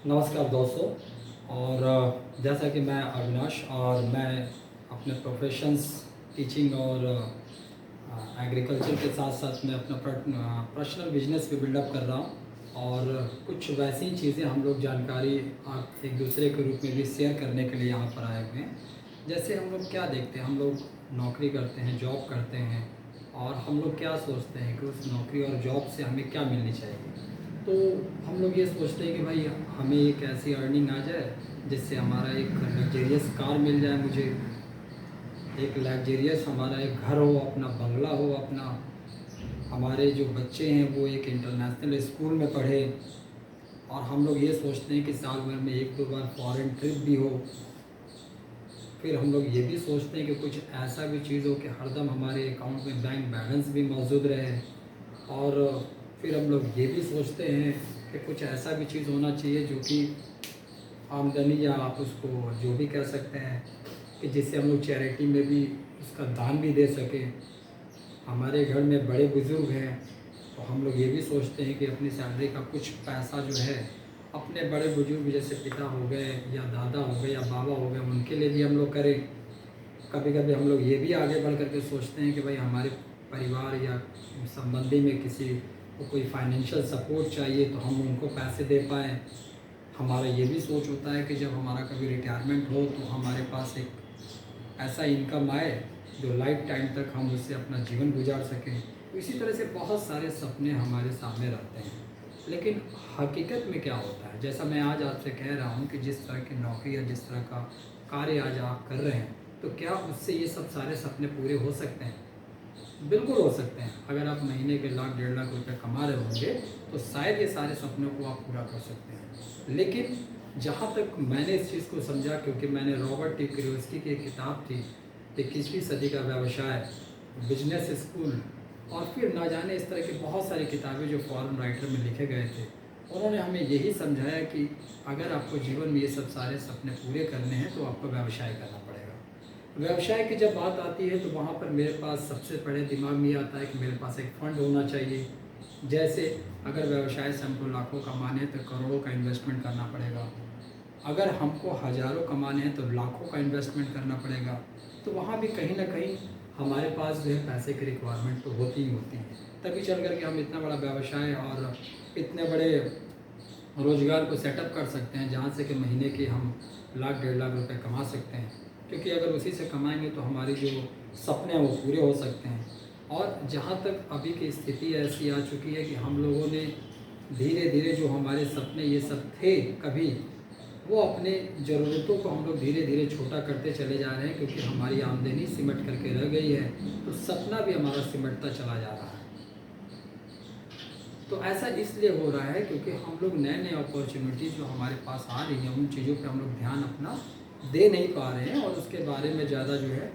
नमस्कार दोस्तों। और जैसा कि मैं अविनाश और मैं अपने प्रोफेशंस टीचिंग और एग्रीकल्चर के साथ साथ मैं अपना पर्सनल बिजनेस भी बिल्डअप कर रहा हूँ और कुछ वैसी चीज़ें हम लोग जानकारी आप एक दूसरे के रूप में भी शेयर करने के लिए यहाँ पर आए हुए हैं। जैसे हम लोग क्या देखते हैं, हम लोग नौकरी करते हैं, जॉब करते हैं और हम लोग क्या सोचते हैं कि उस नौकरी और जॉब से हमें क्या मिलनी चाहिए। तो हम लोग ये सोचते हैं कि भाई हमें एक ऐसी अर्निंग आ जाए जिससे हमारा एक लग्जेरियस कार मिल जाए, मुझे एक लग्जेरियस हमारा एक घर हो, अपना बंगला हो, अपना हमारे जो बच्चे हैं वो एक इंटरनेशनल स्कूल में पढ़े। और हम लोग ये सोचते हैं कि साल भर में एक दो बार फॉरेन ट्रिप भी हो। फिर हम लोग ये भी सोचते हैं कि कुछ ऐसा भी चीज़ हो कि हरदम हमारे अकाउंट में बैंक बैलेंस भी मौजूद रहे। और फिर हम लोग ये भी सोचते हैं कि कुछ ऐसा भी चीज़ होना चाहिए जो कि आमदनी या आप उसको जो भी कह सकते हैं कि जिससे हम लोग चैरिटी में भी उसका दान भी दे सकें। हमारे घर में बड़े बुज़ुर्ग हैं तो हम लोग ये भी सोचते हैं कि अपनी सैलरी का कुछ पैसा जो है अपने बड़े बुजुर्ग जैसे पिता हो गए या दादा हो गए या बाबा हो गए उनके लिए भी हम लोग करें। कभी कभी हम लोग ये भी आगे बढ़ करके सोचते हैं कि भाई हमारे परिवार या संबंधी में किसी को कोई फाइनेंशियल सपोर्ट चाहिए तो हम उनको पैसे दे पाएँ। हमारा ये भी सोच होता है कि जब हमारा कभी रिटायरमेंट हो तो हमारे पास एक ऐसा इनकम आए जो लाइफ टाइम तक हम उससे अपना जीवन गुजार सकें। तो इसी तरह से बहुत सारे सपने हमारे सामने रहते हैं, लेकिन हकीकत में क्या होता है, जैसा मैं आज आपसे कह रहा हूँ कि जिस तरह की नौकरी या जिस तरह का कार्य आज आप कर रहे हैं तो क्या उससे ये सब सारे सपने पूरे हो सकते हैं? बिल्कुल हो सकते हैं। अगर आप महीने के लाख 1.5 लाख रुपए कमा रहे होंगे तो शायद ये सारे सपनों को आप पूरा कर सकते हैं। लेकिन जहाँ तक मैंने इस चीज़ को समझा, क्योंकि मैंने रॉबर्ट टी कियोसाकी की एक किताब थी 21वीं सदी का व्यवसाय, बिजनेस स्कूल, और फिर ना जाने इस तरह की बहुत सारी किताबें जो फॉरेन राइटर में लिखे गए थे, उन्होंने हमें यही समझाया कि अगर आपको जीवन में ये सब सारे सपने पूरे करने हैं तो आपको व्यवसाय करना पड़ेगा। व्यवसाय की जब बात आती है तो वहाँ पर मेरे पास सबसे पहले दिमाग में ये आता है कि मेरे पास एक फ़ंड होना चाहिए। जैसे अगर व्यवसाय से हमको लाखों कमाने हैं तो करोड़ों का इन्वेस्टमेंट करना पड़ेगा। अगर हमको हज़ारों कमाने हैं तो लाखों का इन्वेस्टमेंट करना पड़ेगा। तो वहाँ भी कहीं ना कहीं हमारे पास जो है पैसे की रिक्वायरमेंट तो होती ही होती है, तभी चल कर के हम इतना बड़ा व्यवसाय और इतने बड़े रोज़गार को सेटअप कर सकते हैं जहाँ से कि महीने के हम लाख 1.5 लाख रुपए कमा सकते हैं। क्योंकि अगर उसी से कमाएंगे तो हमारी जो सपने हैं वो पूरे हो सकते हैं। और जहाँ तक अभी की स्थिति ऐसी आ चुकी है कि हम लोगों ने धीरे धीरे जो हमारे सपने ये सब थे कभी, वो अपने ज़रूरतों को हम लोग धीरे धीरे छोटा करते चले जा रहे हैं, क्योंकि हमारी आमदनी सिमट करके रह गई है तो सपना भी हमारा सिमटता चला जा रहा है। तो ऐसा इसलिए हो रहा है क्योंकि हम लोग नए नए अपॉर्चुनिटीज़ जो हमारे पास आ रही हैं उन चीज़ों पे हम लोग ध्यान अपना दे नहीं पा रहे हैं और उसके बारे में ज़्यादा जो है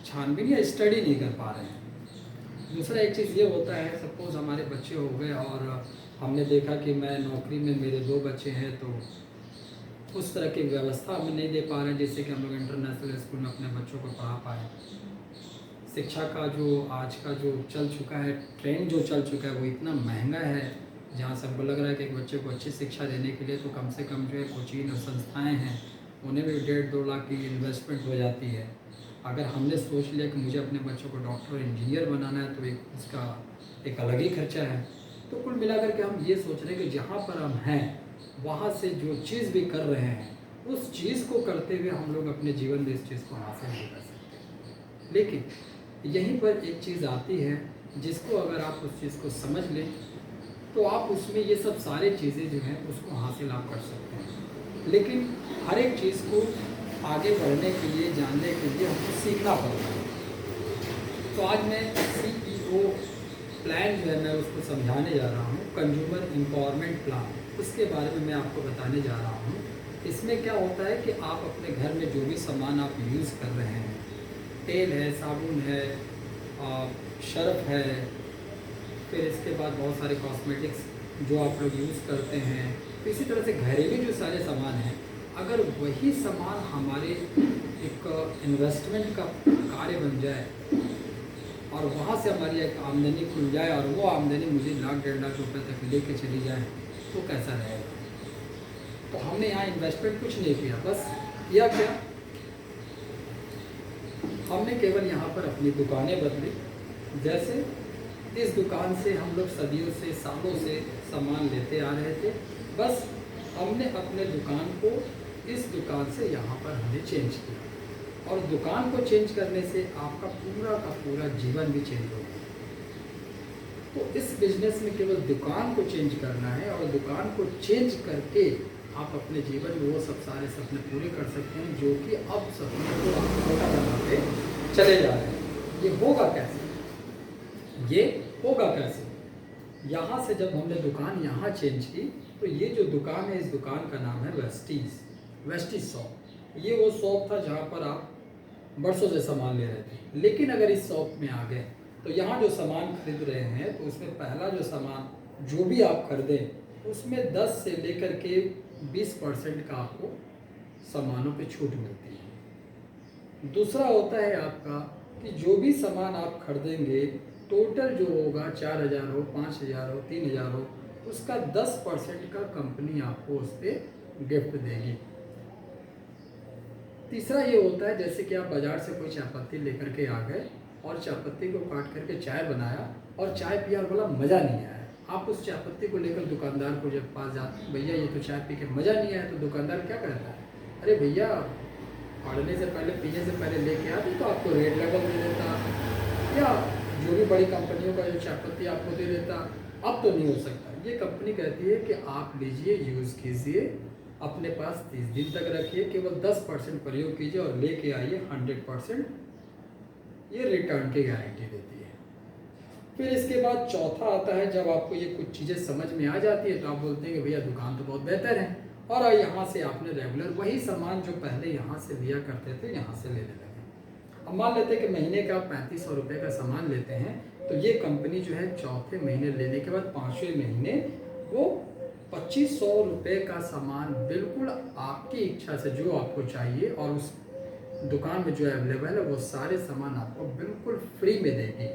छानबीन या स्टडी नहीं कर पा रहे हैं। दूसरा एक चीज़ ये होता है, सपोज़ हमारे बच्चे हो गए और हमने देखा कि मैं नौकरी में मेरे 2 बच्चे हैं तो उस तरह की व्यवस्था हम नहीं दे पा रहे हैं जिससे कि हम लोग इंटरनेशनल स्कूल में अपने बच्चों को पढ़ा पाएँ। शिक्षा का जो आज का जो चल चुका है, ट्रेंड जो चल चुका है वो इतना महंगा है, जहाँ से हमको लग रहा है कि एक बच्चे को अच्छी शिक्षा देने के लिए तो कम से कम जो है कोचिंग और संस्थाएं हैं उन्हें भी 1.5-2 लाख की इन्वेस्टमेंट हो जाती है। अगर हमने सोच लिया कि मुझे अपने बच्चों को डॉक्टर और इंजीनियर बनाना है तो एक उसका एक अलग ही खर्चा है। तो कुल मिलाकर के हम ये सोच रहे हैं कि जहाँ पर हम हैं वहाँ से जो चीज़ भी कर रहे हैं उस चीज़ को करते हुए हम लोग अपने जीवन में इस चीज़ को हासिल नहीं कर सकते। लेकिन यहीं पर एक चीज़ आती है जिसको अगर आप उस चीज़ को समझ लें तो आप उसमें ये सब सारी चीज़ें जो हैं उसको हासिल आप कर सकते हैं। लेकिन हर एक चीज़ को आगे बढ़ने के लिए, जानने के लिए हमको सीखना पड़ता है। तो आज मैं CEO प्लान जो है मैं उसको समझाने जा रहा हूँ, कंज्यूमर एम्पावरमेंट प्लान, उसके बारे में मैं आपको बताने जा रहा हूँ। इसमें क्या होता है कि आप अपने घर में जो भी सामान आप यूज़ कर रहे हैं, तेल है, साबुन है, शर्फ़ है, फिर इसके बाद बहुत सारे कॉस्मेटिक्स जो आप लोग यूज़ करते हैं, तो इसी तरह से घरेलू जो सारे सामान हैं, अगर वही सामान हमारे एक इन्वेस्टमेंट का कार्य बन जाए और वहाँ से हमारी एक आमदनी खुल जाए और वो आमदनी मुझे लाख 1.5 लाख रुपए तक लेके चली जाए तो कैसा रहेगा। तो हमने यहाँ इन्वेस्टमेंट कुछ नहीं किया, बस किया क्या, हमने केवल यहाँ पर अपनी दुकानें बदली। जैसे इस दुकान से हम लोग सदियों से सालों से सामान लेते आ रहे थे, बस हमने अपने दुकान को इस दुकान से यहाँ पर हमने चेंज किया, और दुकान को चेंज करने से आपका पूरा का पूरा जीवन भी चेंज हो गया। तो इस बिजनेस में केवल दुकान को चेंज करना है, और दुकान को चेंज करके आप अपने जीवन में वो सब सारे सपने पूरे कर सकते हैं जो कि अब सपने को आप छोटा बनाते चले जा रहे हैं। ये होगा कैसे, ये होगा कैसे? यहाँ से जब हमने दुकान यहाँ चेंज की, तो ये जो दुकान है, इस दुकान का नाम है वेस्टीज शॉप। ये वो शॉप था जहाँ पर आप बरसों से सामान ले रहे थे। लेकिन अगर इस शॉप में आ गए तो यहाँ जो सामान खरीद रहे हैं, तो उसमें पहला जो सामान जो भी आप खरीदें उसमें 10 से लेकर के 20% का आपको सामानों पे छूट मिलती है। दूसरा होता है आपका कि जो भी सामान आप खरीदेंगे, टोटल जो होगा 4000 हो, 5000 हो, 3000 हो, उसका 10% का कंपनी आपको उस पर गिफ्ट देगी। तीसरा ये होता है, जैसे कि आप बाज़ार से कोई चाय पत्ती लेकर के आ गए और चाय पत्ती को काट करके चाय बनाया और चाय पिया बोला मज़ा नहीं आया, आप उस चाय पत्ती को लेकर दुकानदार को जब पास जाते हैं, भैया ये तो चाय पी के मज़ा नहीं आया, तो दुकानदार क्या कहता है, अरे भैया पढ़ने से पहले पीने से पहले लेके आते तो आपको रेट लेवल दे देता, या जो भी बड़ी कंपनियों का जो चाय पत्ती आपको दे देता। अब तो नहीं हो सकता। ये कंपनी कहती है कि आप लीजिए, यूज़ कीजिए, अपने पास 30 दिन तक रखिए, केवल 10% प्रयोग कीजिए और लेके आइए 100%, ये रिटर्न की गारंटी देती है। फिर इसके बाद चौथा आता है, जब आपको ये कुछ चीज़ें समझ में आ जाती है तो आप बोलते हैं कि भैया दुकान तो बहुत बेहतर है, और यहाँ से आपने रेगुलर वही सामान जो पहले यहाँ से लिया करते थे यहाँ से लेने लगे। अब मान लेते हैं कि महीने का 3500 रुपये का सामान लेते हैं, तो ये कंपनी जो है चौथे महीने लेने के बाद 5वें महीने वो 2500 रुपये का सामान बिल्कुल आपकी इच्छा से जो आपको चाहिए और उस दुकान में जो अवेलेबल है वो सारे सामान आपको बिल्कुल फ्री में देगी।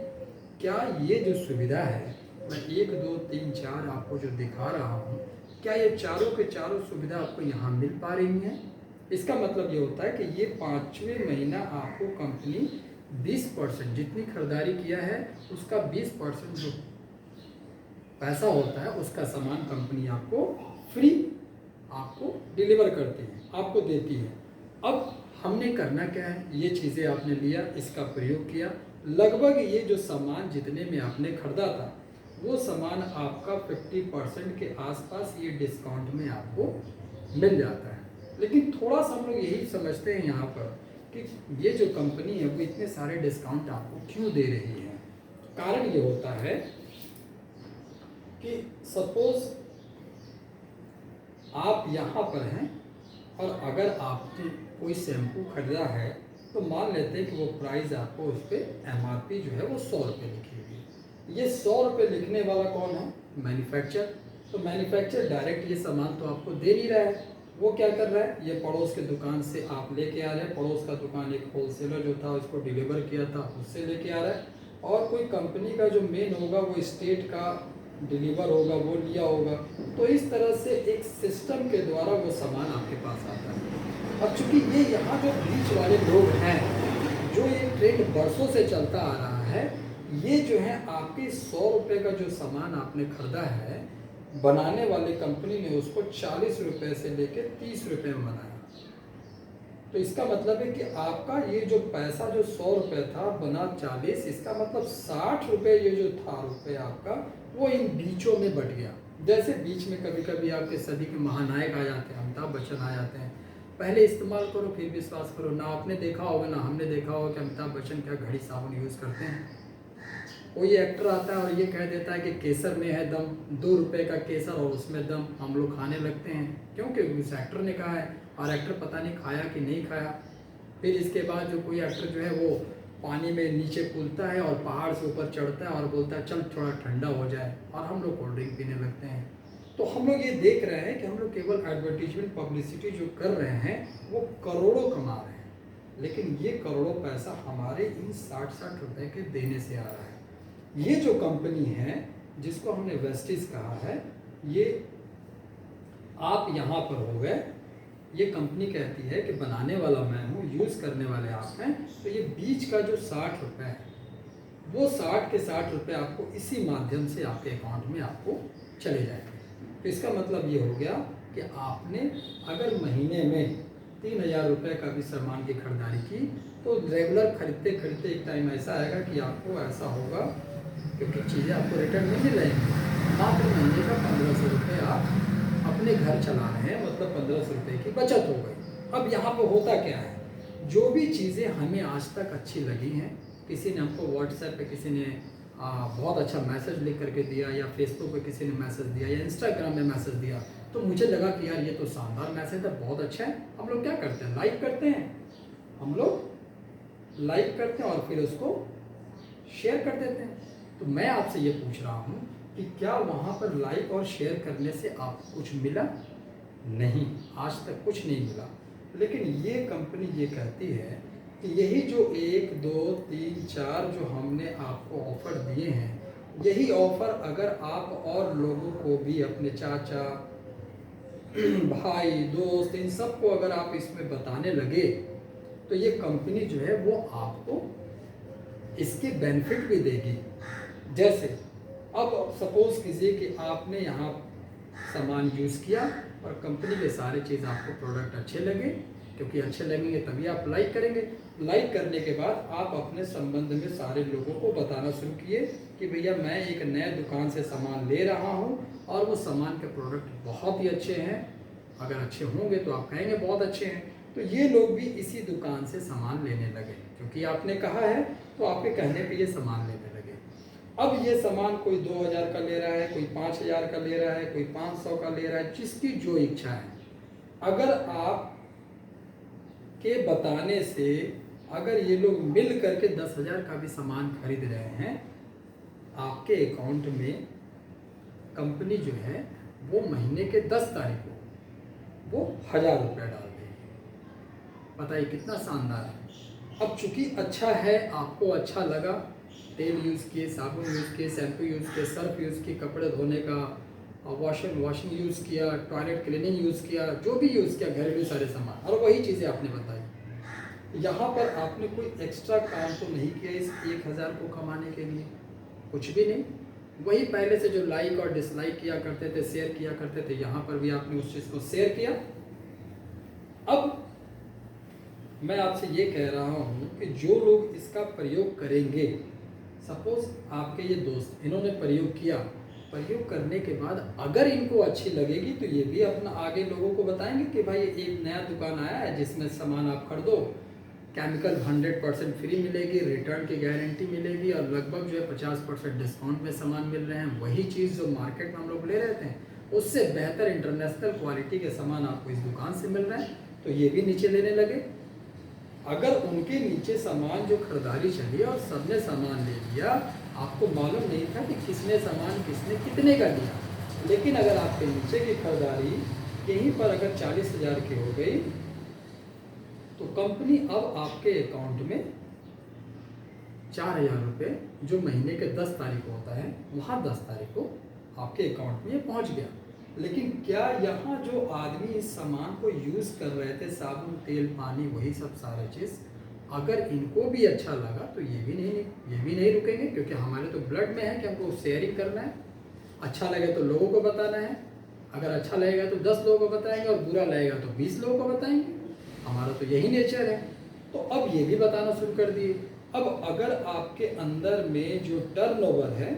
क्या ये जो सुविधा है, मैं 1 2 3 4 आपको जो दिखा रहा हूँ, क्या ये चारों के चारों सुविधा आपको यहाँ मिल पा रही हैं? इसका मतलब ये होता है कि ये 5वें महीना आपको कंपनी 20% जितनी खरीदारी किया है उसका 20% जो पैसा होता है उसका सामान कंपनी आपको फ्री आपको डिलीवर करती है, आपको देती है। अब हमने करना क्या है, ये चीज़ें आपने लिया, इसका प्रयोग किया, लगभग ये जो सामान जितने में आपने खरीदा था वो सामान आपका 50% के आसपास ये डिस्काउंट में आपको मिल जाता है। लेकिन थोड़ा सा हम लोग यही समझते हैं यहाँ पर कि ये जो कंपनी है वो इतने सारे डिस्काउंट आपको क्यों दे रही है। कारण ये होता है कि सपोज आप यहाँ पर हैं और अगर आपने कोई शैम्पू खरीदा है तो मान लेते हैं कि वो प्राइस आपको उस पर MRP जो है वो 100 रुपये लिखी हुई है। ये 100 रुपये लिखने वाला कौन है? मैन्युफैक्चर। तो मैन्युफैक्चर डायरेक्ट ये सामान तो आपको दे नहीं रहा है, वो क्या कर रहा है, ये पड़ोस के दुकान से आप लेके आ रहे हैं, पड़ोस का दुकान एक होलसेलर जो था उसको डिलीवर किया था उससे लेके आ रहा है, और कोई कंपनी का जो मेन होगा वो स्टेट का डिलीवर होगा वो लिया होगा। तो इस तरह से एक सिस्टम के द्वारा वो सामान आपके पास आता है। अब चूंकि ये यहाँ जो बीच वाले लोग हैं, जो ये ट्रेंड बरसों से चलता आ रहा है, ये जो है आपके 100 रुपये का जो सामान आपने खरीदा है, बनाने वाली कंपनी ने उसको 40 रुपये से लेके 30 रुपये में बनाया। तो इसका मतलब है कि आपका ये जो पैसा जो 100 रुपये था बना 40, इसका मतलब 60 रुपये ये जो था रुपये आपका वो इन बीचों में बट गया। जैसे बीच में कभी कभी आपके सदी के महानायक आ जाते हैं, अमिताभ बच्चन आ जाते हैं, पहले इस्तेमाल करो फिर विश्वास करो। ना आपने देखा होगा ना हमने देखा होगा कि अमिताभ बच्चन क्या घड़ी साबुन यूज़ करते हैं। कोई एक्टर आता है और ये कह देता है कि केसर में है दम, 2 रुपये का केसर और उसमें दम, हम लोग खाने लगते हैं क्योंकि उस एक्टर ने कहा है, और एक्टर पता नहीं खाया कि नहीं खाया। फिर इसके बाद जो कोई एक्टर जो है वो पानी में नीचे कूदता है और पहाड़ से ऊपर चढ़ता है और बोलता है चल थोड़ा ठंडा हो जाए, और हम लोग कोल्ड ड्रिंक पीने लगते हैं। तो हम लोग ये देख रहे हैं कि हम लोग केवल एडवर्टीजमेंट पब्लिसिटी जो कर रहे हैं वो करोड़ों कमा रहे हैं, लेकिन ये करोड़ों पैसा हमारे इन 60-60 रुपये के देने से आ रहा है। ये जो कंपनी है जिसको हमने वेस्टीज कहा है, ये आप यहाँ पर हो गए, ये कंपनी कहती है कि बनाने वाला मैं हूँ, यूज़ करने वाले आप हैं, तो ये बीच का जो 60 रुपये है वो 60 के 60 रुपये आपको इसी माध्यम से आपके अकाउंट में आपको चले जाएंगे। तो इसका मतलब ये हो गया कि आपने अगर महीने में 3000 रुपये का भी सामान की खरीदारी की तो रेगुलर खरीदते खरीदते एक टाइम ऐसा आएगा कि आपको ऐसा होगा, क्योंकि चीज़ें आपको रिटर्न में मिल रहेंगी, मात्र महीने का 1500 रुपये आप अपने घर चला रहे हैं, मतलब 1500 रुपये की बचत हो गई। अब यहाँ पर होता क्या है, जो भी चीज़ें हमें आज तक अच्छी लगी हैं, किसी ने हमको व्हाट्सएप पे किसी ने बहुत अच्छा मैसेज लिख करके दिया, या फेसबुक पे किसी ने मैसेज दिया, या इंस्टाग्राम में मैसेज दिया, तो मुझे लगा कि यार ये तो शानदार मैसेज है, बहुत अच्छा है। हम लोग क्या करते हैं, लाइक करते हैं, हम लोग लाइक करते हैं और फिर उसको शेयर कर देते हैं। तो मैं आपसे ये पूछ रहा हूँ कि क्या वहाँ पर लाइक और शेयर करने से आपको कुछ मिला? नहीं, आज तक कुछ नहीं मिला। लेकिन ये कंपनी ये कहती है कि यही जो 1 2 3 4 जो हमने आपको ऑफ़र दिए हैं, यही ऑफ़र अगर आप और लोगों को भी, अपने चाचा भाई दोस्त, इन सबको अगर आप इसमें बताने लगे तो ये कंपनी जो है वो आपको इसके बेनिफिट भी देगी। जैसे अब सपोज़ कीजिए कि आपने यहाँ सामान यूज़ किया और कंपनी के सारे चीज़ आपको प्रोडक्ट अच्छे लगे, क्योंकि अच्छे लगेंगे तभी आप लाइक करेंगे। लाइक करने के बाद आप अपने संबंध में सारे लोगों को बताना शुरू किए कि भैया मैं एक नए दुकान से सामान ले रहा हूँ और वो सामान के प्रोडक्ट बहुत ही अच्छे हैं, अगर अच्छे होंगे तो आप कहेंगे बहुत अच्छे हैं। तो ये लोग भी इसी दुकान से सामान लेने लगे, क्योंकि आपने कहा है तो आपके कहने पे ये सामान लेने लगे। अब ये सामान कोई 2000 का ले रहा है, कोई 5000 का ले रहा है, कोई 500 का ले रहा है, जिसकी जो इच्छा है। अगर आप के बताने से अगर ये लोग मिल करके 10,000 का भी सामान खरीद रहे हैं, आपके अकाउंट में कंपनी जो है वो महीने के 10 तारीख को वो 1000 रुपये डाल देगी। बताइए कितना शानदार है। अब चूंकि अच्छा है, आपको अच्छा लगा, तेल यूज़ किए, साबुन यूज़ किए, शैम्पू यूज़ किए, सर्फ यूज़ किए, कपड़े धोने का वॉशिंग यूज़ किया, टॉयलेट क्लीनिंग यूज़ किया, जो भी यूज़ किया घरेलू सारे सामान, और वही चीज़ें आपने बताई। यहाँ पर आपने कोई एक्स्ट्रा काम तो नहीं किया इस 1000 को कमाने के लिए, कुछ भी नहीं। वही पहले से जो लाइक और डिसलाइक किया करते थे, शेयर किया करते थे, यहाँ पर भी आपने उस चीज़ को शेयर किया। अब मैं आपसे ये कह रहा हूँ कि जो लोग इसका प्रयोग करेंगे, सपोज आपके ये दोस्त इन्होंने प्रयोग किया, प्रयोग करने के बाद अगर इनको अच्छी लगेगी तो ये भी अपना आगे लोगों को बताएंगे कि भाई एक नया दुकान आया है जिसमें सामान आप खरीदो, केमिकल 100% फ्री मिलेगी, रिटर्न की गारंटी मिलेगी, और लगभग जो है 50% डिस्काउंट में सामान मिल रहे हैं। वही चीज़ जो मार्केट में हम लोग ले रहे थे उससे बेहतर इंटरनेशनल क्वालिटी के सामान आपको इस दुकान से मिल रहे हैं, तो ये भी नीचे लेने लगे। अगर उनके नीचे सामान जो खरीदारी चली और सबने सामान ले लिया, आपको मालूम नहीं था कि किसने सामान किसने कितने का लिया, लेकिन अगर आपके नीचे की खरीदारी यहीं पर अगर 40,000 की हो गई तो कंपनी अब आपके अकाउंट में 4,000 रुपये जो महीने के 10 तारीख को होता है, वहाँ 10 तारीख को आपके अकाउंट में पहुँच गया। लेकिन क्या यहाँ जो आदमी इस सामान को यूज़ कर रहे थे, साबुन तेल पानी वही सब सारे चीज़, अगर इनको भी अच्छा लगा तो ये भी नहीं रुकेंगे, क्योंकि हमारे तो ब्लड में है कि हमको शेयरिंग करना है। अच्छा लगे तो लोगों को बताना है, अगर अच्छा लगेगा तो 10 लोगों को बताएंगे, और बुरा लगेगा तो 20 लोगों को बताएंगे। हमारा तो यही नेचर है। तो अब ये भी बताना शुरू कर दिए। अब अगर आपके अंदर में जो टर्नओवर है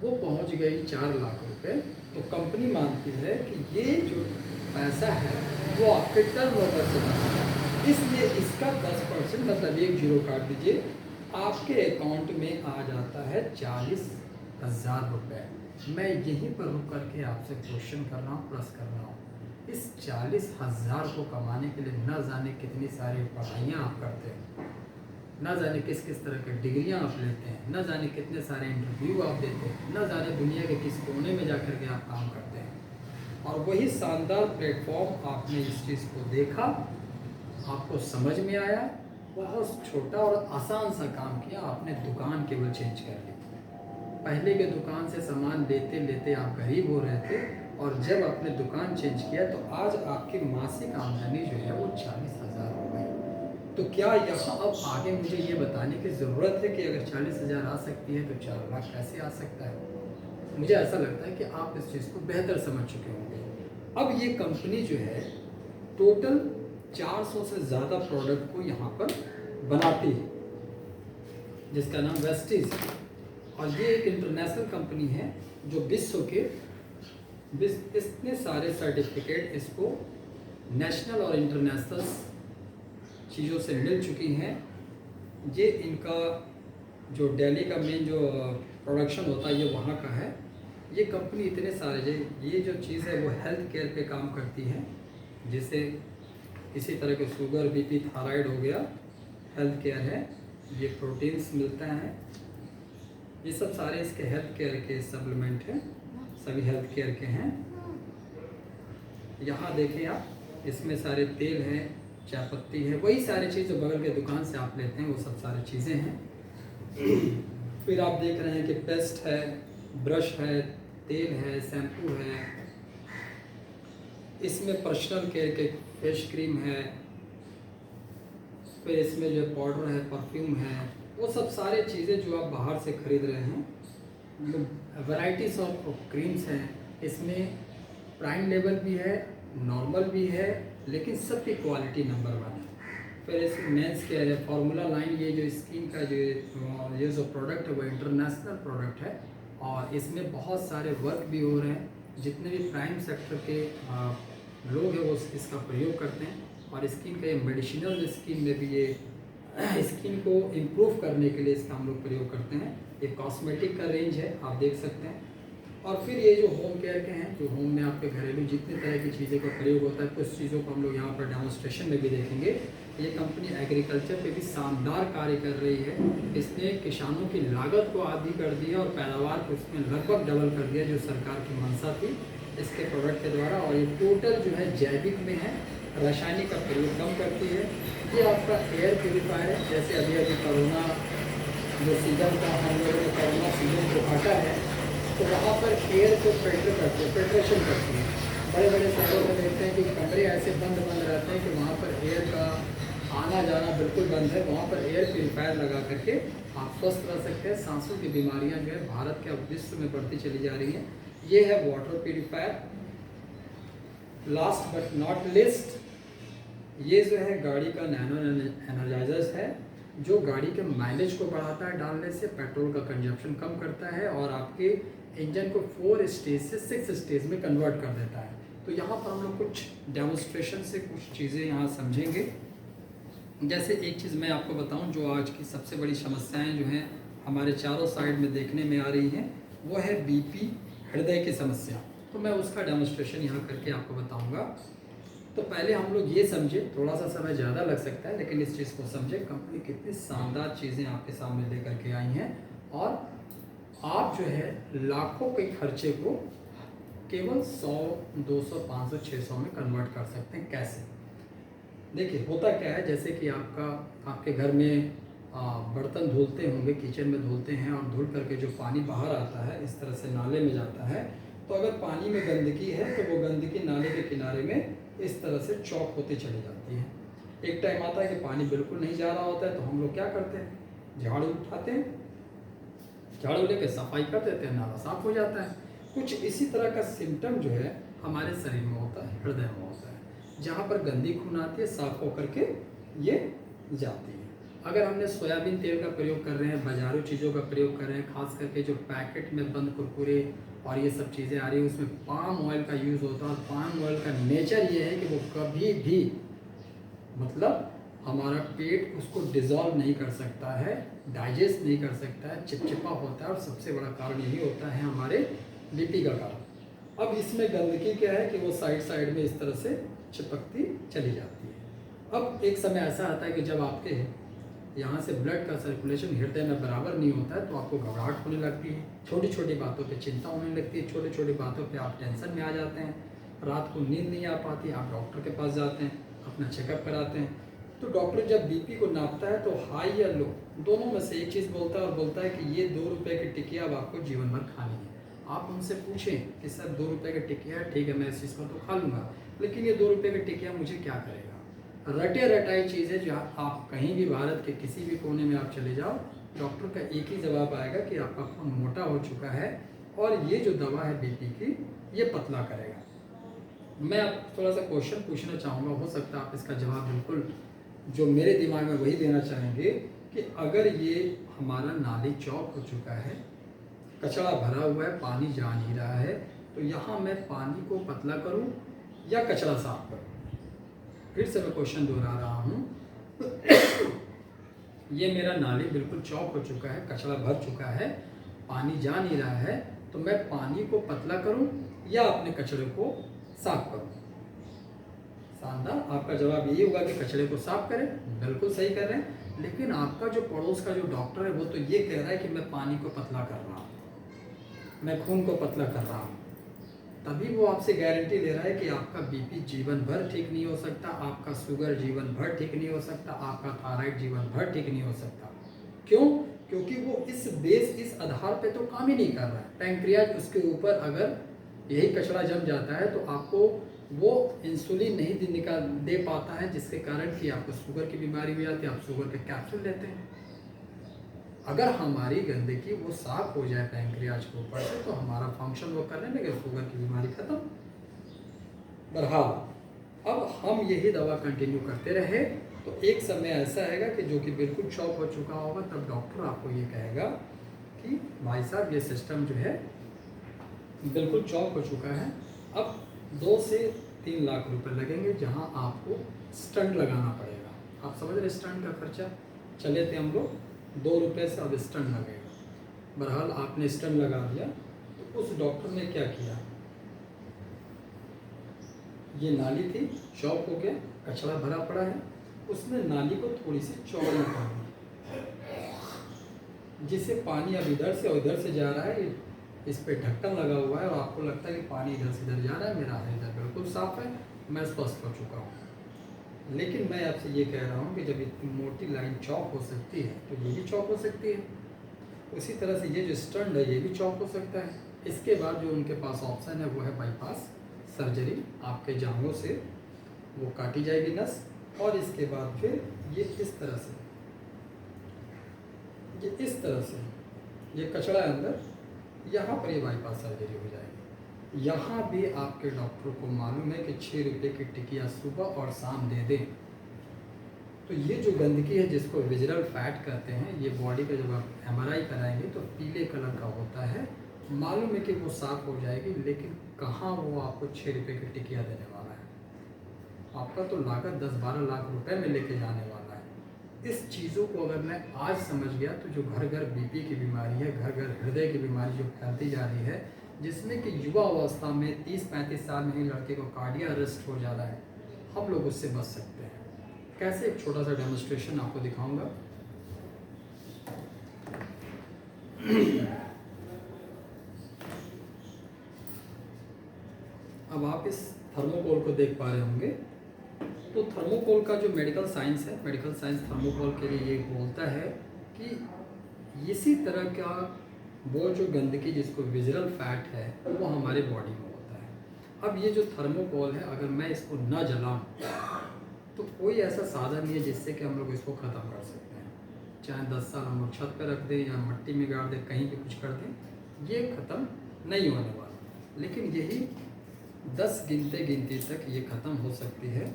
वो पहुंच गई 4 लाख रुपए, तो कंपनी मानती है कि ये जो पैसा है वो आपके टर्नओवर से बना है, इसलिए इसका 10% मतलब एक जीरो काट दीजिए, आपके अकाउंट में आ जाता है 40,000 रुपये। मैं यहीं पर रुक करके आपसे क्वेश्चन कर रहा हूँ, प्रश्न कर रहा हूँ, इस 40,000 को कमाने के लिए न जाने कितनी सारी पढ़ाइयाँ आप करते हैं, न जाने किस किस तरह की डिग्रियां आप लेते हैं, न जाने कितने सारे इंटरव्यू आप देते हैं, न जाने दुनिया के किस कोने में जा कर के आप काम करते हैं, और वही शानदार प्लेटफॉर्म आपने इस चीज़ को देखा, आपको समझ में आया, बहुत छोटा और आसान सा काम किया, आपने दुकान केवल चेंज कर ली। पहले के दुकान से सामान लेते लेते आप गरीब हो रहे थे, और जब आपने दुकान चेंज किया तो आज आपकी मासिक आमदनी जो है वो 40,000 हो गई। तो क्या यहाँ अब आगे मुझे ये बताने की ज़रूरत है कि अगर 40,000 आ सकती है तो 4 लाख कैसे आ सकता है? मुझे ऐसा लगता है कि आप इस चीज़ को बेहतर समझ चुके होंगे। अब ये कंपनी जो है टोटल 400 से ज़्यादा प्रोडक्ट को यहाँ पर बनाती है, जिसका नाम वेस्टीज, और ये एक इंटरनेशनल कंपनी है जो विश्व के इतने सारे सर्टिफिकेट इसको नेशनल और इंटरनेशनल चीज़ों से मिल चुकी हैं। ये इनका जो दिल्ली का मेन जो प्रोडक्शन होता है ये वहाँ का है। ये कंपनी इतने सारे ये जो चीज़ है वो हेल्थ केयर पे काम करती है, जिससे किसी तरह के शुगर, बीपी, थायराइड हो गया, हेल्थ केयर है। ये प्रोटीन्स मिलता है, ये सब सारे इसके हेल्थ केयर के सप्लीमेंट हैं, सभी हेल्थ केयर के हैं। यहाँ देखें आप, इसमें सारे तेल हैं, चाय पत्ती है, वही सारी चीज़ जो बगल के दुकान से आप लेते हैं वो सब सारी चीज़ें हैं। फिर आप देख रहे हैं कि पेस्ट है, ब्रश है, तेल है, शैम्पू है, इसमें पर्सनल केयर के फेस क्रीम है, फिर इसमें जो पाउडर है, परफ्यूम है, वो सब सारे चीज़ें जो आप बाहर से ख़रीद रहे हैं, वैराइटीज़ ऑफ क्रीम्स हैं। इसमें प्राइम लेवल भी है, नॉर्मल भी है, लेकिन सबकी क्वालिटी नंबर 1 है। फिर इसमें मेंस केयर है, फार्मूला लाइन, ये जो स्किन का ये जो प्रोडक्ट है वो इंटरनेशनल प्रोडक्ट है, और इसमें बहुत सारे वर्क भी हो रहे हैं। जितने भी प्राइम सेक्टर के लोग हैं वो इसका प्रयोग करते हैं, और स्किन का ये मेडिसिनल स्किन में भी ये स्किन को इम्प्रूव करने के लिए इसका हम लोग प्रयोग करते हैं। ये कॉस्मेटिक का रेंज है, आप देख सकते हैं। और फिर ये जो होम केयर के हैं, जो होम में आपके घरेलू जितने तरह की चीज़ों का प्रयोग होता है, कुछ चीज़ों को हम लोग यहाँ पर डेमोन्स्ट्रेशन में भी देखेंगे। ये कंपनी एग्रीकल्चर पे भी शानदार कार्य कर रही है। इसने किसानों की लागत को आधी कर दी है और पैदावार को इसमें लगभग डबल कर दिया, जो सरकार की मंशा थी इसके प्रोडक्ट के द्वारा। और ये टोटल जो है जैविक में है, रासायनिक का प्रयोग कम करती है। ये आपका एयर प्यूरीफायर है, जैसे अभी अभी कोरोना जो सीज़न का हम लोगों ने कोरोना सीजन जो काटा है, तो वहाँ पर एयर को फिल्टर करते हैं, फिल्ट्रेशन करती है। बड़े बड़े शहरों में देखते हैं कि कमरे ऐसे बंद रहते हैं कि वहाँ पर एयर का आना जाना बिल्कुल बंद है। वहाँ पर एयर प्यूरीफायर लगा करके आप स्वस्थ रह सकते हैं। सांसों की बीमारियाँ जो है भारत के अब विश्व में बढ़ती चली जा रही हैं। ये है water purifier. Last but not list, ये जो है गाड़ी का नैनो एनर्जाइजर्स है, जो गाड़ी के माइलेज को बढ़ाता है डालने से, पेट्रोल का कंजप्शन कम करता है, और आपके इंजन को 4 स्टेज से 6 स्टेज में कन्वर्ट कर देता है। तो यहाँ पर हम लोग कुछ डेमोन्स्ट्रेशन से कुछ चीज़ें यहाँ समझेंगे। जैसे एक चीज़ मैं आपको बताऊं, जो आज की सबसे बड़ी समस्याएं जो हैं हमारे चारों साइड में देखने में आ रही हैं, वो है बीपी, हृदय की समस्या। तो मैं उसका डेमोन्स्ट्रेशन यहाँ करके आपको बताऊँगा। तो पहले हम लोग ये समझे, थोड़ा सा समय ज़्यादा लग सकता है, लेकिन इस चीज़ को समझे कंपनी कितनी शानदार चीज़ें आपके सामने लेकर के आई हैं, और आप जो है लाखों के खर्चे को केवल 100, 200, 500, 600 में कन्वर्ट कर सकते हैं। कैसे? देखिए होता क्या है, जैसे कि आपके घर में बर्तन धुलते होंगे, किचन में धुलते हैं, और धुल करके जो पानी बाहर आता है इस तरह से नाले में जाता है। तो अगर पानी में गंदगी है तो वो गंदगी नाले के किनारे में इस तरह से चौक होती चली जाती है। एक टाइम आता है कि पानी बिल्कुल नहीं जा रहा होता है, तो हम लोग क्या करते हैं, झाड़ू उठाते हैं, झाड़ू लेकर सफाई कर देते हैं, नाला साफ हो जाता है। कुछ इसी तरह का सिम्टम जो है हमारे शरीर में होता है, हृदय में होता है। जहाँ पर गंदी खून आती है, साफ होकर के ये जाती है। अगर हमने सोयाबीन तेल का प्रयोग कर रहे हैं, बाजारू चीज़ों का प्रयोग कर रहे हैं, खास करके जो पैकेट में बंद कुरकुरे और ये सब चीज़ें आ रही है, उसमें पाम ऑयल का यूज़ होता है। और पाम ऑयल का नेचर ये है कि वो कभी भी मतलब हमारा पेट उसको डिज़ोल्व नहीं कर सकता है, डाइजेस्ट नहीं कर सकता है, चिपचिपा होता है, और सबसे बड़ा कारण यही होता है हमारे बीपी का कारण। अब इसमें गंदगी क्या है कि वो साइड में इस तरह से चिपकती चली जाती है। अब एक समय ऐसा आता है कि जब आपके यहाँ से ब्लड का सर्कुलेशन हृदय में बराबर नहीं होता है, तो आपको घबराहट होने लगती है, छोटी छोटी बातों पे चिंता होने लगती है, छोटी छोटी बातों पे आप टेंशन में आ जाते हैं, रात को नींद नहीं आ पाती, आप डॉक्टर के पास जाते हैं, अपना चेकअप कराते हैं, तो डॉक्टर जब बीपी को नापता है तो हाई या लो दोनों में से एक चीज़ बोलता है और बोलता है कि ये 2 रुपए की टिकिया अब आपको जीवन भर खानी है। आप उनसे पूछें कि सर 2 रुपए की टिकिया है, ठीक है मैं इस चीज़ को तो खा लूँगा, लेकिन ये 2 रुपए की टिकिया मुझे क्या करेगा। रटे रटाई चीज़ है, जहाँ आप कहीं भी भारत के किसी भी कोने में आप चले जाओ, डॉक्टर का एक ही जवाब आएगा कि आपका खून मोटा हो चुका है और ये जो दवा है बीपी की ये पतला करेगा। मैं आप थोड़ा सा क्वेश्चन पूछना चाहूँगा, हो सकता है आप इसका जवाब बिल्कुल जो मेरे दिमाग में वही देना चाहेंगे कि अगर ये हमारा नाली चौक हो चुका है, कचरा भरा हुआ है, पानी जा नहीं रहा है, तो यहाँ मैं पानी को पतला करूँ या कचरा साफ करूँ। फिर से मैं क्वेश्चन दोहरा रहा हूँ। ये मेरा नाली बिल्कुल चौक हो चुका है, कचरा भर चुका है, पानी जा नहीं रहा है, तो मैं पानी को पतला करूं या अपने कचरे को साफ करूं। शानदार, आपका जवाब यही होगा कि कचरे को साफ करें, बिल्कुल सही कर रहे हैं। लेकिन आपका जो पड़ोस का जो डॉक्टर है वो तो ये कह रहा है कि मैं पानी को पतला कर रहा हूँ, मैं खून को पतला कर रहा हूँ, तभी वो आपसे गारंटी ले रहा है कि आपका बीपी जीवन भर ठीक नहीं हो सकता, आपका शुगर जीवन भर ठीक नहीं हो सकता, आपका थायराइड जीवन भर ठीक नहीं हो सकता। क्यों? क्योंकि वो इस आधार पे तो काम ही नहीं कर रहा है। पैंक्रियाज उसके ऊपर अगर यही कचरा जम जाता है तो आपको वो इंसुलिन नहीं निकाल दे पाता है, जिसके कारण कि आपको शुगर की बीमारी हो जाती है, आप शुगर के कैप्सूल लेते हैं। अगर हमारी गंदगी वो साफ हो जाए पैंक्रियाज के ऊपर से तो हमारा फंक्शन वो करने लगे, शुगर की बीमारी खत्म। बहरहाल अब हम यही दवा कंटिन्यू करते रहे तो एक समय ऐसा आएगा कि जो कि बिल्कुल चौक हो चुका होगा, तब डॉक्टर आपको ये कहेगा कि भाई साहब ये सिस्टम जो है बिल्कुल चौक हो चुका है, अब 2 से 3 लाख रुपए लगेंगे, जहां आपको स्टंट लगाना पड़ेगा। आप समझ रहे स्टंट का खर्चा, चले थे हम लोग 2 रुपये से, अब स्टंट लगेगा। बहरहाल आपने स्टंट लगा दिया, तो उस डॉक्टर ने क्या किया, ये नाली थी, चौक हो गया, कचरा भरा पड़ा है, उसने नाली को थोड़ी सी चौड़ी कर दी, जिससे पानी अब इधर से और इधर से जा रहा है। इस पे ढक्कन लगा हुआ है और आपको लगता है कि पानी इधर से इधर जा रहा है, मेरा है इधर बिल्कुल साफ है, मैं स्वस्थ हो चुका हूँ। लेकिन मैं आपसे ये कह रहा हूँ कि जब इतनी मोटी लाइन चौक हो सकती है तो ये भी चौक हो सकती है। उसी तरह से ये जो स्टंट है ये भी चौक हो सकता है। इसके बाद जो उनके पास ऑप्शन है वो है बाईपास सर्जरी, आपके जांघों से वो काटी जाएगी नस, और इसके बाद फिर ये इस तरह से, ये इस तरह से, ये कचरा है अंदर, यहाँ पर ये बाईपास सर्जरी हो जाएगी। यहाँ भी आपके डॉक्टर को मालूम है कि 6 रुपये की टिकिया सुबह और शाम दे दें तो ये जो गंदगी है जिसको विजरल फैट कहते हैं, ये बॉडी का जब आप MRI कराएंगे तो पीले कलर का होता है, मालूम है कि वो साफ हो जाएगी, लेकिन कहाँ वो आपको 6 रुपये की टिकिया देने वाला है। आपका तो लागत 10-12 लाख रुपए में लेके जाने वाला है। इस चीज़ों को अगर मैं आज समझ गया तो जो घर घर बीपी की बीमारी है, घर घर हृदय की बीमारी जो फैलती जा रही है, जिसमें कि युवा अवस्था में 30-35 साल में ही लड़के को कार्डियक अरेस्ट हो जा रहा है, हम लोग उससे बच सकते हैं। कैसे, एक छोटा सा डेमोन्स्ट्रेशन आपको दिखाऊंगा। अब आप इस थर्मोकोल को देख पा रहे होंगे। तो थर्मोकोल का जो मेडिकल साइंस है, मेडिकल साइंस थर्मोकोल के लिए ये बोलता है कि इसी तरह का वो जो गंदगी जिसको विजरल फैट है वो हमारे बॉडी में होता है। अब ये जो थर्मोकोल है, अगर मैं इसको न जलाऊं तो कोई ऐसा साधन नहीं है जिससे कि हम लोग इसको ख़त्म कर सकते हैं। चाहे 10 साल हम लोग छत पर रख दें या मिट्टी में गाड़ दें, कहीं भी कुछ कर दें, ये ख़त्म नहीं होने वाला। लेकिन यही 10 गिनती तक ये ख़त्म हो सकती है।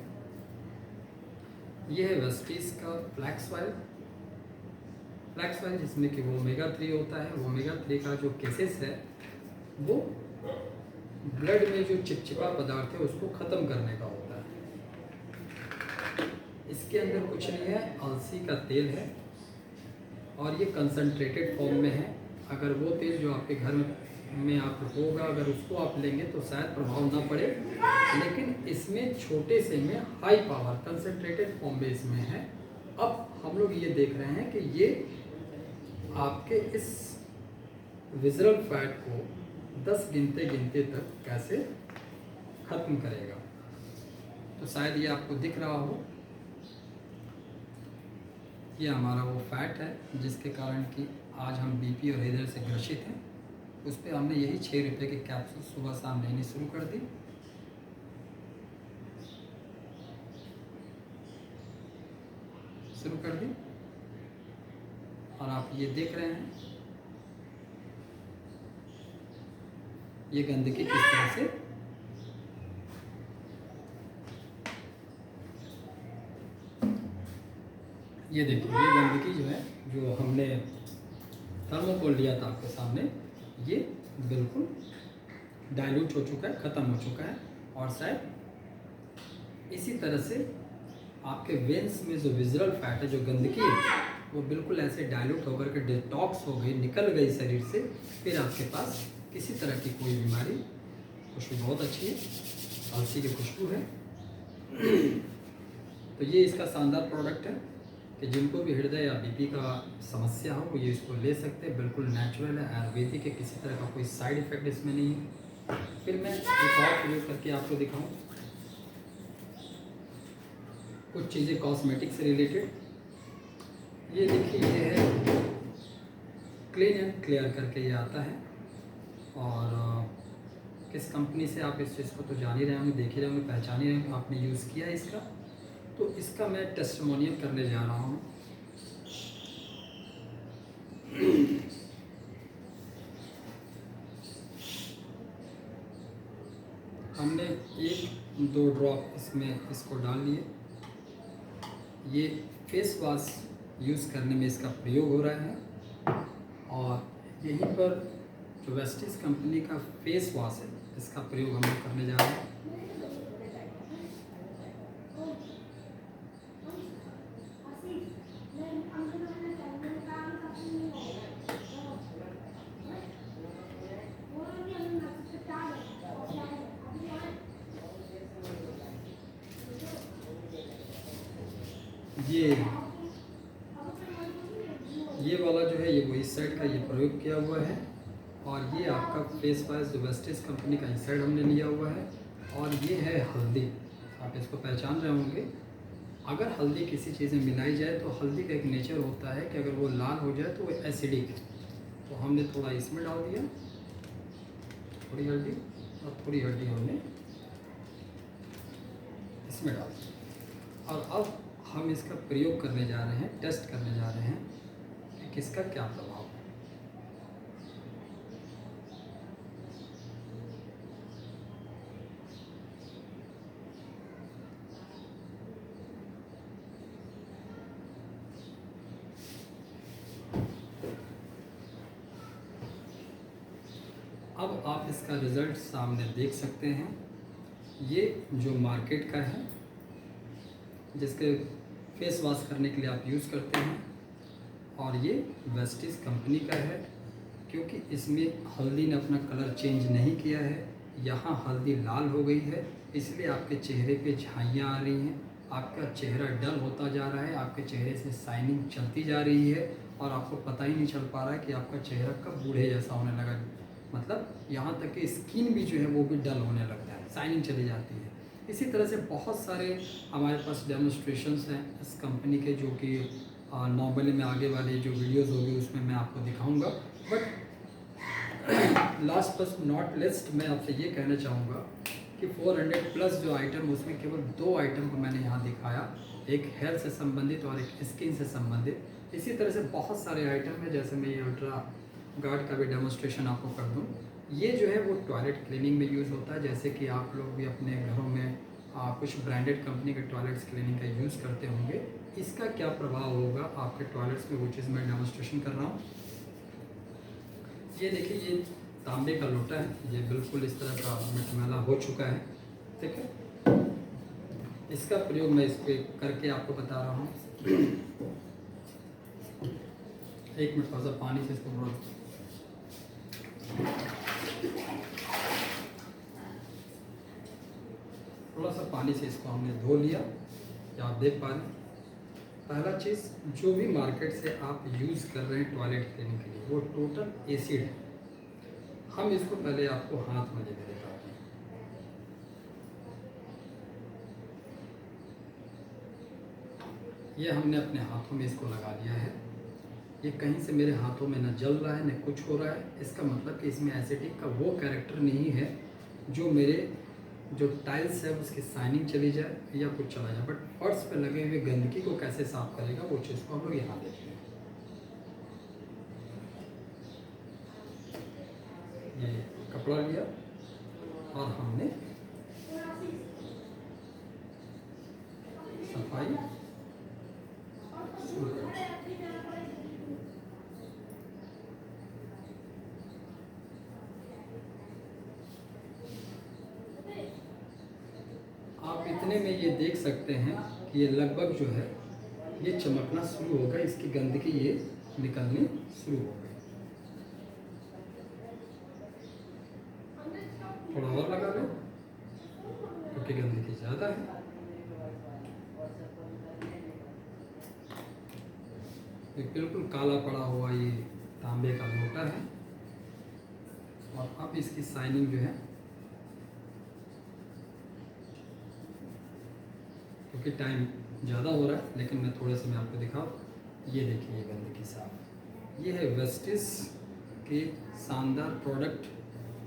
ये है वेस्टीज का फ्लैक्स ऑयल, जिसमें कि वो ओमेगा 3 होता है। ओमेगा 3 का जो केसेस है वो ब्लड में जो चिपचिपा पदार्थ है उसको ख़त्म करने का होता है। इसके अंदर कुछ नहीं है, अलसी का तेल है और ये कंसनट्रेटेड फॉर्म में है। अगर वो तेल जो आपके घर में आप होगा, अगर उसको आप लेंगे तो शायद प्रभाव ना पड़े, लेकिन इसमें छोटे से में हाई पावर कंसनट्रेटेड फॉर्म में इसमें है। अब हम लोग ये देख रहे हैं कि ये आपके इस विजरल फैट को 10 गिनते तक कैसे ख़त्म करेगा। तो शायद ये आपको दिख रहा हो, ये हमारा वो फैट है जिसके कारण कि आज हम बीपी और हृदय से ग्रसित हैं। उस पर हमने यही 6 रुपये के कैप्सूल सुबह शाम लेनी शुरू कर दी। और आप ये देख रहे हैं ये गंदगी किस तरह से ये देखिए, ये गंदगी जो है जो हमने थर्मोकोल लिया था आपके सामने, ये बिल्कुल डाइल्यूट हो चुका है, ख़त्म हो चुका है। और शायद इसी तरह से आपके वेंस में जो विजरल फैट है, जो गंदगी है, वो बिल्कुल ऐसे डाइल्यूट होकर के डिटॉक्स हो गई, निकल गई शरीर से। फिर आपके पास किसी तरह की कोई बीमारी, खुशबू बहुत अच्छी है, अलसी की खुशबू है। तो ये इसका शानदार प्रोडक्ट है कि जिनको भी हृदय या बीपी का समस्या हो वो ये इसको ले सकते हैं। बिल्कुल नेचुरल है, आयुर्वेदिक है, किसी तरह का कोई साइड इफेक्ट इसमें नहीं है। फिर मैं एक और प्रयोग करके आपको दिखाऊं कुछ चीज़ें कॉस्मेटिक से रिलेटेड। ये देखिए, ये है क्लीन एंड क्लियर करके ये आता है। और किस कंपनी से आप इस चीज़ को तो जान ही रहे होंगे, देख ही रहे होंगे, पहचान ही रहे होंगे, आपने यूज़ किया है इसका। तो इसका मैं टेस्टिमोनियल करने जा रहा हूँ। हमने 1-2 ड्रॉप इसमें इसको डाल लिए। ये फेस वॉश यूज़ करने में इसका प्रयोग हो रहा है। और यहीं पर जो वेस्टिज कंपनी का फेस वॉश है, इसका प्रयोग हम लोग करने जा रहे हैं। ये वाला जो है ये वो इस साइड का ये प्रयोग किया हुआ है। और ये आपका फेस वॉश जो वेस्टिज कंपनी का इस साइड हमने लिया हुआ है। और ये है हल्दी, आप इसको पहचान रहे होंगे। अगर हल्दी किसी चीज़ में मिलाई जाए तो हल्दी का एक नेचर होता है कि अगर वो लाल हो जाए तो वो एसिडिक है। तो हमने थोड़ा इसमें डाल दिया, थोड़ी हल्दी, और थोड़ी हल्दी हमने इसमें डाल दी। और अब हम इसका प्रयोग करने जा रहे हैं, टेस्ट करने जा रहे हैं कि किसका क्या प्रभाव है। अब आप इसका रिज़ल्ट सामने देख सकते हैं। ये जो मार्केट का है, जिसके फेस वॉश करने के लिए आप यूज़ करते हैं, और ये वेस्टिज कंपनी का है। क्योंकि इसमें हल्दी ने अपना कलर चेंज नहीं किया है, यहाँ हल्दी लाल हो गई है, इसलिए आपके चेहरे पे झाइयाँ आ रही हैं, आपका चेहरा डल होता जा रहा है, आपके चेहरे से शाइनिंग चलती जा रही है, और आपको पता ही नहीं चल पा रहा है कि आपका चेहरा कब बूढ़े जैसा होने लगा। मतलब यहाँ तक कि स्किन भी जो है वो भी डल होने लगता है, शाइनिंग चली जाती है। इसी तरह से बहुत सारे हमारे पास डेमोन्स्ट्रेशंस हैं इस कंपनी के, जो कि नॉर्मली में आगे वाले जो वीडियोस होगी उसमें मैं आपको दिखाऊंगा। But last but not list मैं आपसे ये कहना चाहूँगा कि 400 प्लस जो आइटम, उसमें केवल 2 आइटम को मैंने यहाँ दिखाया, एक हेल्थ से संबंधित और एक स्किन से संबंधित। इसी तरह से बहुत सारे आइटम है, जैसे मैं ये अल्ट्रा गार्ड का भी डेमोन्स्ट्रेशन आपको कर दूँ। ये जो है वो टॉयलेट क्लीनिंग में यूज़ होता है। जैसे कि आप लोग भी अपने घरों में कुछ ब्रांडेड कंपनी के टॉयलेट्स क्लीनिंग का यूज़ करते होंगे। इसका क्या प्रभाव होगा आपके टॉयलेट्स में, वो चीज़ मैं डेमोन्स्ट्रेशन कर रहा हूँ। ये देखिए, ये तांबे का लोटा है, ये बिल्कुल इस तरह का मटमैला हो चुका है, ठीक है। इसका प्रयोग मैं इस पर करके आपको बता रहा हूँ। 1 मिनट थोड़ा सा पानी से इसको थोड़ा सा पानी से इसको हमने धो लिया, या आप देख पा रहे हैं। पहला चीज़, जो भी मार्केट से आप यूज़ कर रहे हैं टॉयलेट क्लीनिंग के लिए, वो टोटल एसिड है। हम इसको पहले आपको हाथ में लेके दिखाते हैं। ये हमने अपने हाथों में इसको लगा लिया है। ये कहीं से मेरे हाथों में न जल रहा है न कुछ हो रहा है। इसका मतलब कि इसमें एसिटिक का वो कैरेक्टर नहीं है जो मेरे जो टाइल्स है उसकी शाइनिंग चली जाए या कुछ चला जाए। बट फर्श पे लगे हुए गंदगी को कैसे साफ करेगा वो चीज़ को हम लोग यहाँ देखते हैं। ये कपड़ा लिया और हमने सफाई शुरू कर दी। आप इतने में ये देख सकते हैं कि ये लगभग जो है ये चमकना शुरू होगा, इसकी गंदगी ये निकलनी शुरू हो गई। थोड़ा और लगा लो क्योंकि गंदगी ज़्यादा है। ये बिल्कुल काला पड़ा हुआ ये तांबे का लोटा है और अब इसकी शाइनिंग जो है, क्योंकि टाइम ज़्यादा हो रहा है लेकिन मैं थोड़े से मैं आपको दिखाऊँ। ये देखिए ये गंदगी साफ। ये है वेस्टिस के शानदार प्रोडक्ट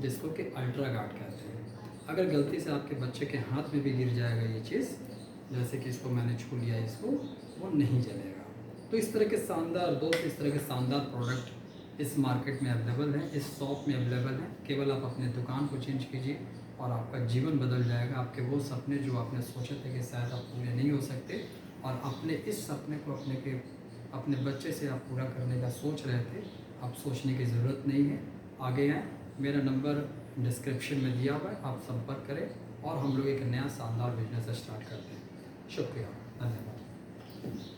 जिसको कि अल्ट्रा गार्ड कहते हैं। अगर गलती से आपके बच्चे के हाथ में भी गिर जाएगा ये चीज़, जैसे कि इसको मैंने छू लिया, इसको वो नहीं जलेगा। तो इस तरह के शानदार दोस्त, इस तरह के शानदार प्रोडक्ट इस मार्केट में अवेलेबल हैं, इस शॉप में अवेलेबल हैं। केवल आप अपने दुकान को चेंज कीजिए और आपका जीवन बदल जाएगा। आपके वो सपने जो आपने सोचे थे कि शायद आप पूरे नहीं हो सकते, और अपने इस सपने को अपने बच्चे से आप पूरा करने का सोच रहे थे, आप सोचने की ज़रूरत नहीं है। आगे आएँ, मेरा नंबर डिस्क्रिप्शन में दिया हुआ है, आप संपर्क करें और हम लोग एक नया शानदार बिजनेस स्टार्ट करते हैं। शुक्रिया, धन्यवाद।